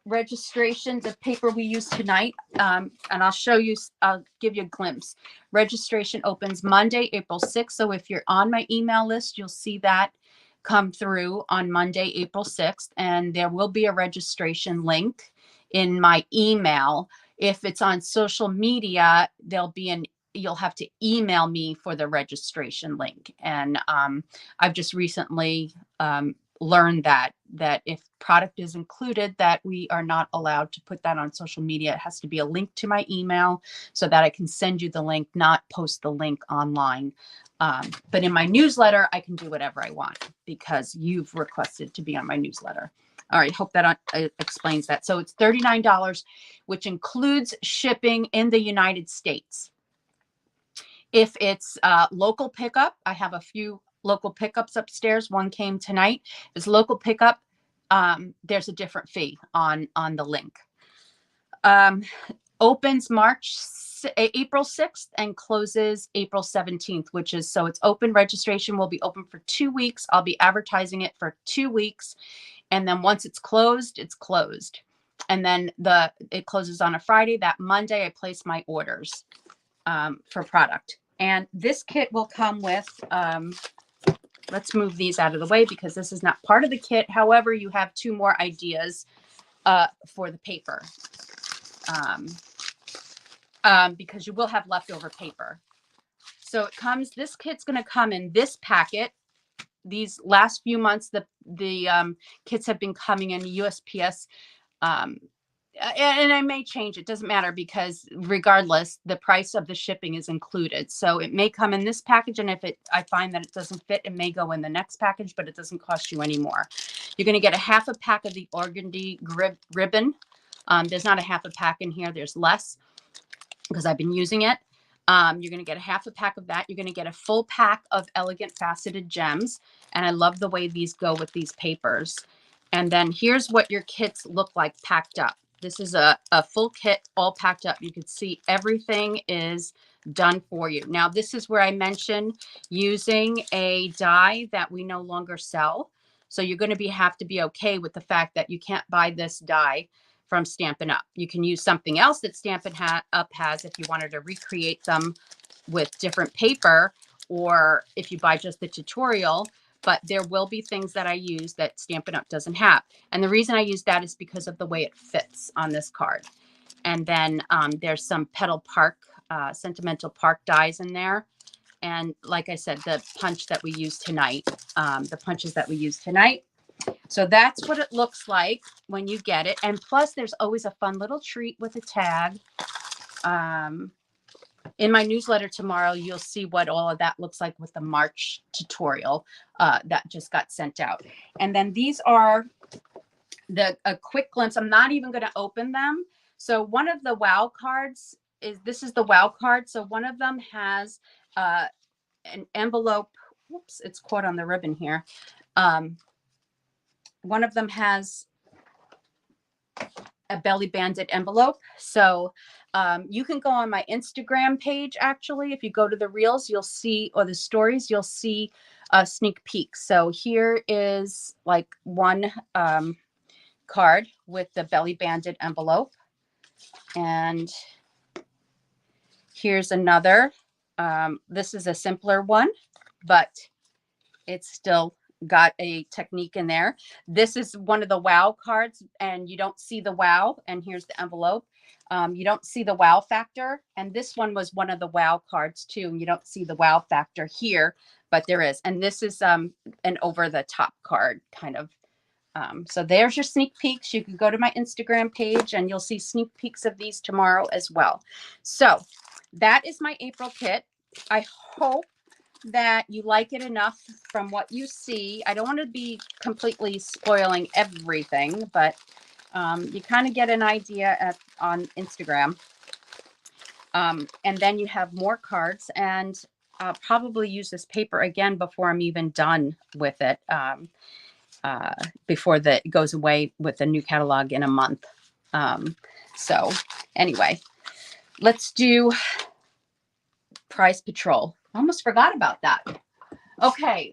S1: registration, the paper we use tonight, and I'll give you a glimpse. Registration opens Monday, April 6th. So if you're on my email list, you'll see that come through on Monday, April 6th. And there will be a registration link in my email. If it's on social media, you'll have to email me for the registration link. And I've just recently learned that if product is included, that we are not allowed to put that on social media. It has to be a link to my email so that I can send you the link, not post the link online. But in my newsletter, I can do whatever I want because you've requested to be on my newsletter. All right, hope that explains that. So it's $39, which includes shipping in the United States. If it's local pickup, I have a few local pickups upstairs. One came tonight. If it's local pickup, there's a different fee on the link. Opens April 6th and closes April 17th, so it's open. Registration will be open for 2 weeks. I'll be advertising it for 2 weeks. And then once it's closed, it's closed. And then it closes on a Friday. That Monday, I place my orders for product. And this kit will come with, let's move these out of the way because this is not part of the kit. However, you have 2 more ideas for the paper because you will have leftover paper. So this kit's going to come in this packet. These last few months, the kits have been coming in USPS, and I may change. It doesn't matter because regardless, the price of the shipping is included. So it may come in this package, and if I find that it doesn't fit, it may go in the next package, but it doesn't cost you any more. You're going to get a half a pack of the organdy ribbon. There's not a half a pack in here. There's less because I've been using it. You're going to get a half a pack of that. You're going to get a full pack of elegant faceted gems. And I love the way these go with these papers. And then here's what your kits look like packed up. This is a full kit all packed up. You can see everything is done for you. Now, this is where I mentioned using a die that we no longer sell. So you're going to have to be okay with the fact that you can't buy this die from Stampin' Up. You can use something else that Stampin' Up has if you wanted to recreate them with different paper, or if you buy just the tutorial. But there will be things that I use that Stampin' Up doesn't have. And the reason I use that is because of the way it fits on this card. And then there's some Petal Park, Sentimental Park dies in there. And like I said, the punch that we use tonight, the punches that we use tonight. So that's what it looks like when you get it. And plus, there's always a fun little treat with a tag. In my newsletter tomorrow, you'll see what all of that looks like with the March tutorial that just got sent out. And then these are a quick glimpse. I'm not even going to open them. So one of the wow cards this is the wow card. So one of them has an envelope. Whoops, it's caught on the ribbon here. One of them has a belly banded envelope. So you can go on my Instagram page. Actually, if you go to the reels, you'll see, or the stories, you'll see a sneak peek. So here is like one card with the belly banded envelope. And here's another. This is a simpler one, but it's still got a technique in there. This is one of the wow cards, and you don't see the wow. And here's the envelope. You don't see the wow factor. And this one was one of the wow cards too. And you don't see the wow factor here, but there is. And this is an over the top card kind of. So there's your sneak peeks. You can go to my Instagram page and you'll see sneak peeks of these tomorrow as well. So that is my April kit. I hope that you like it enough from what you see. I don't want to be completely spoiling everything, but you kind of get an idea on Instagram. And then you have more cards, and I'll probably use this paper again before I'm even done with it, before it goes away with the new catalog in a month. So anyway, let's do Prize Patrol. Almost forgot about that. Okay,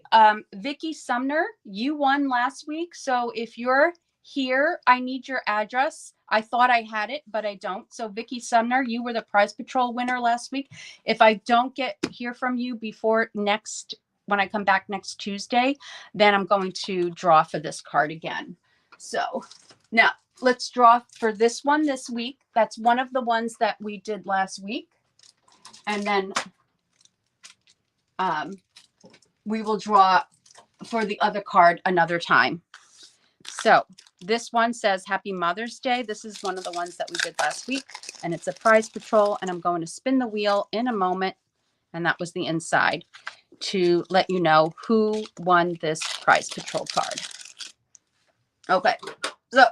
S1: Vicky Sumner, you won last week. So if you're here, I need your address. I thought I had it, but I don't. So Vicky Sumner, you were the Prize Patrol winner last week. If I don't hear from you before when I come back next Tuesday, then I'm going to draw for this card again. So now let's draw for this one this week. That's one of the ones that we did last week. And then we will draw for the other card another time. So this one says Happy Mother's Day. This is one of the ones that we did last week, and it's a Prize Patrol, and I'm going to spin the wheel in a moment, and that was the inside, to let you know who won this Prize Patrol card. Okay, so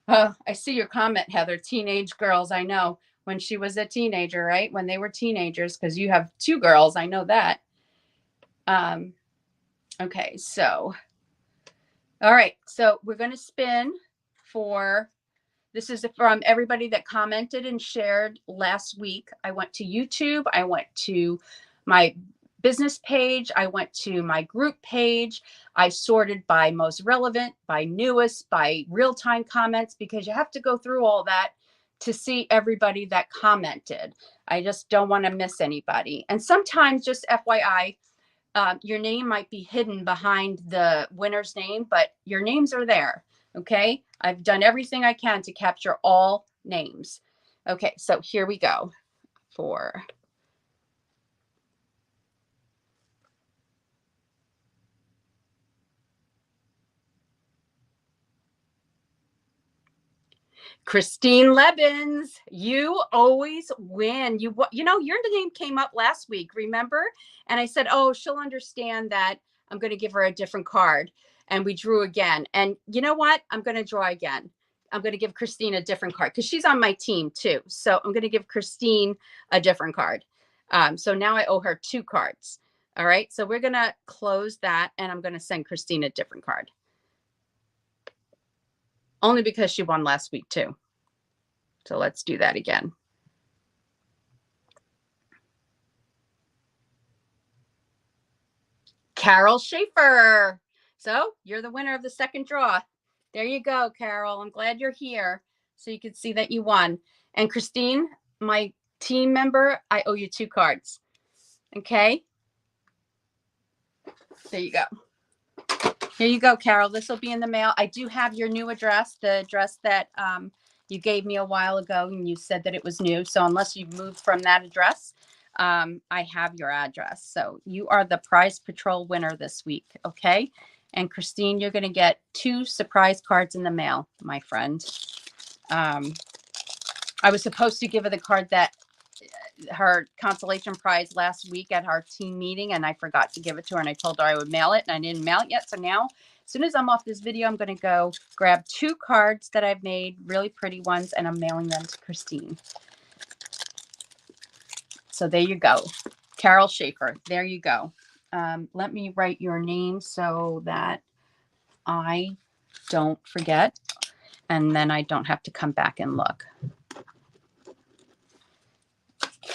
S1: I see your comment, Heather. Teenage girls, I know. When she was a teenager, right? When they were teenagers, because you have two girls, I know that. Okay, so, all right, so we're going to spin this is from everybody that commented and shared last week. I went to YouTube, I went to my business page, I went to my group page, I sorted by most relevant, by newest, by real-time comments, because you have to go through all that to see everybody that commented. I just don't want to miss anybody. And sometimes, just FYI, your name might be hidden behind the winner's name, but your names are there. Okay. I've done everything I can to capture all names. Okay. So here we go for Christine Lebens. You always win. You know, your name came up last week, remember? And I said, oh, she'll understand that I'm going to give her a different card. And we drew again. And you know what? I'm going to draw again. I'm going to give Christine a different card because she's on my team too. So I'm going to give Christine a different card. So now I owe her 2 cards. All right. So we're going to close that, and I'm going to send Christine a different card. Only because she won last week too. So let's do that again. Carol Schaefer. So you're the winner of the second draw. There you go, Carol. I'm glad you're here so you can see that you won. And Christine, my team member, I owe you 2 cards. Okay. There you go. Here you go, Carol. This will be in the mail. I do have your new address, the address that you gave me a while ago, and you said that it was new. So unless you've moved from that address, I have your address. So you are the Prize Patrol winner this week, okay? And Christine, you're going to get 2 surprise cards in the mail, my friend. I was supposed to give her the card that her consolation prize last week at our team meeting, and I forgot to give it to her, and I told her I would mail it, and I didn't mail it yet. So now, as soon as I'm off this video, I'm going to go grab 2 cards that I've made, really pretty ones, and I'm mailing them to Christine. So there you go. Carol Schaefer. There you go. Let me write your name so that I don't forget, and then I don't have to come back and look.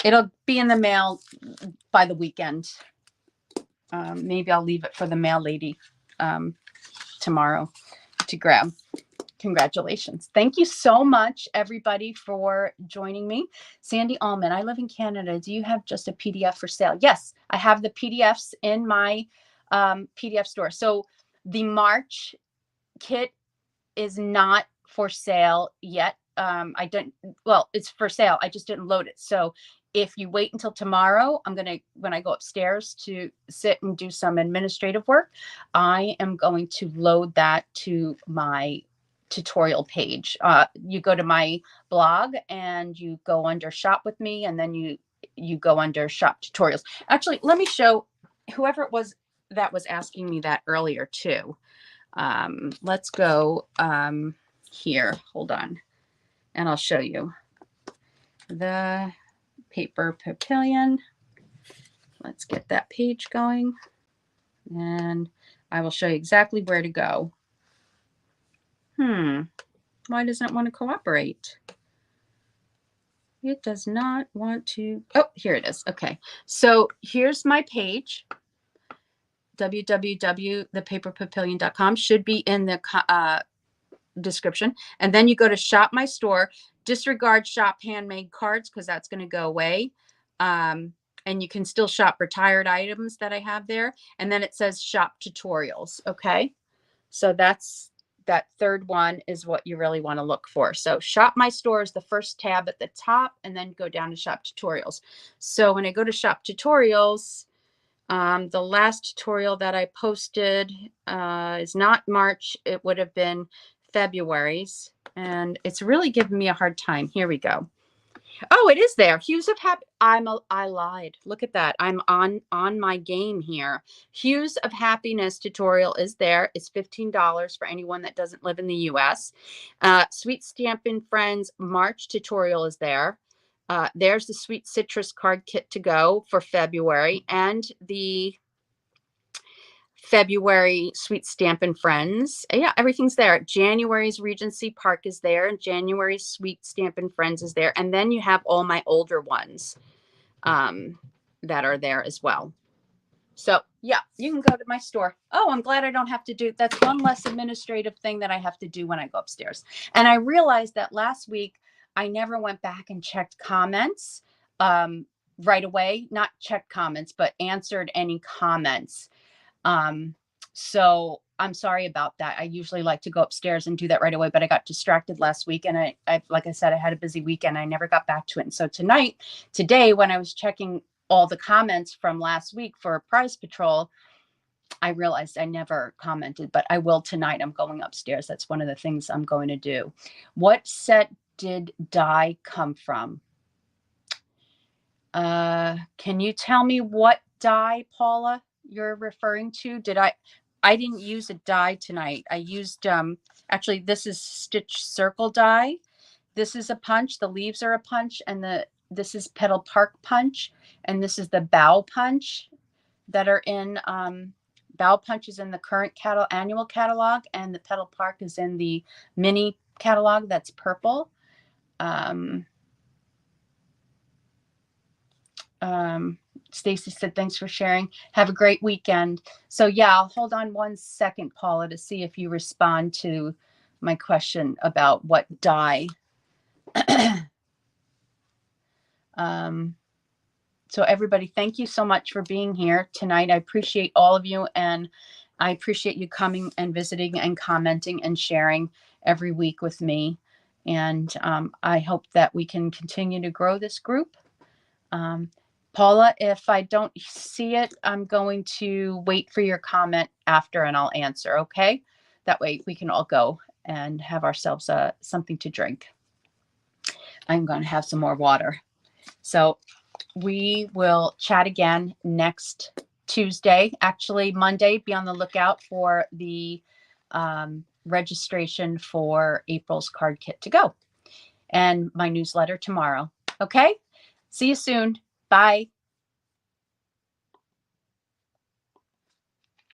S1: It'll be in the mail by the weekend. Maybe I'll leave it for the mail lady tomorrow to grab. Congratulations. Thank you so much, everybody, for joining me. Sandy Allman, I live in Canada. Do you have just a PDF for sale? Yes, I have the PDFs in my PDF store. So the March kit is not for sale yet. I don't, well, it's for sale. I just didn't load it. So if you wait until tomorrow, when I go upstairs to sit and do some administrative work, I am going to load that to my tutorial page. You go to my blog and you go under shop with me, and then you go under shop tutorials. Actually, let me show whoever it was that was asking me that earlier too. Let's go here. Hold on. And I'll show you the paper pavilion. Let's get that page going. And I will show you exactly where to go. Why doesn't it want to cooperate? It does not want to. Oh, here it is. Okay. So here's my page. www.thepaperpavilion.com should be in the description. And then you go to shop my store. Disregard shop handmade cards because that's going to go away. And you can still shop retired items that I have there. And then it says shop tutorials. Okay. So that third one is what you really want to look for. So shop my store is the first tab at the top, and then go down to shop tutorials. So when I go to shop tutorials, the last tutorial that I posted is not March. It would have been February's, and it's really giving me a hard time. Here we go. Oh, it is there. Hues of Happy. I lied. Look at that. I'm on my game here. Hues of Happiness tutorial is there. It's $15 for anyone that doesn't live in the U.S. Sweet Stampin Friends March tutorial is there. There's the Sweet Citrus card kit to go for February, and the February Sweet Stampin Friends. Yeah, everything's there. January's Regency Park is there, and January's Sweet Stampin Friends is there. And then you have all my older ones that are there as well. So yeah, you can go to my store. Oh, I'm glad I don't have to do, that's one less administrative thing that I have to do when I go upstairs. And I realized that last week I never went back and checked comments right away, not checked comments, but answered any comments. So I'm sorry about that. I usually like to go upstairs and do that right away, but I got distracted last week, and I like I said, I had a busy weekend. I never got back to it. And so today, when I was checking all the comments from last week for Prize Patrol, I realized I never commented, but I will tonight. I'm going upstairs. That's one of the things I'm going to do. What set did die come from? Can you tell me what die, Paula, you're referring to? I didn't use a die tonight. I used, actually, this is Stitch Circle die. This is a punch. The leaves are a punch, and this is Petal Park punch, and this is the bow punch that are in, bow punch is in the current annual catalog, and the Petal Park is in the mini catalog that's purple. Stacy said, thanks for sharing. Have a great weekend. So yeah, I'll hold on one second, Paula, to see if you respond to my question about what die. So everybody, thank you so much for being here tonight. I appreciate all of you, and I appreciate you coming and visiting and commenting and sharing every week with me. And I hope that we can continue to grow this group. Paula, if I don't see it, I'm going to wait for your comment after, and I'll answer, okay? That way we can all go and have ourselves something to drink. I'm going to have some more water. So we will chat again next Tuesday. Actually, Monday, be on the lookout for the registration for April's card kit to go, and my newsletter tomorrow. Okay? See you soon. Bye.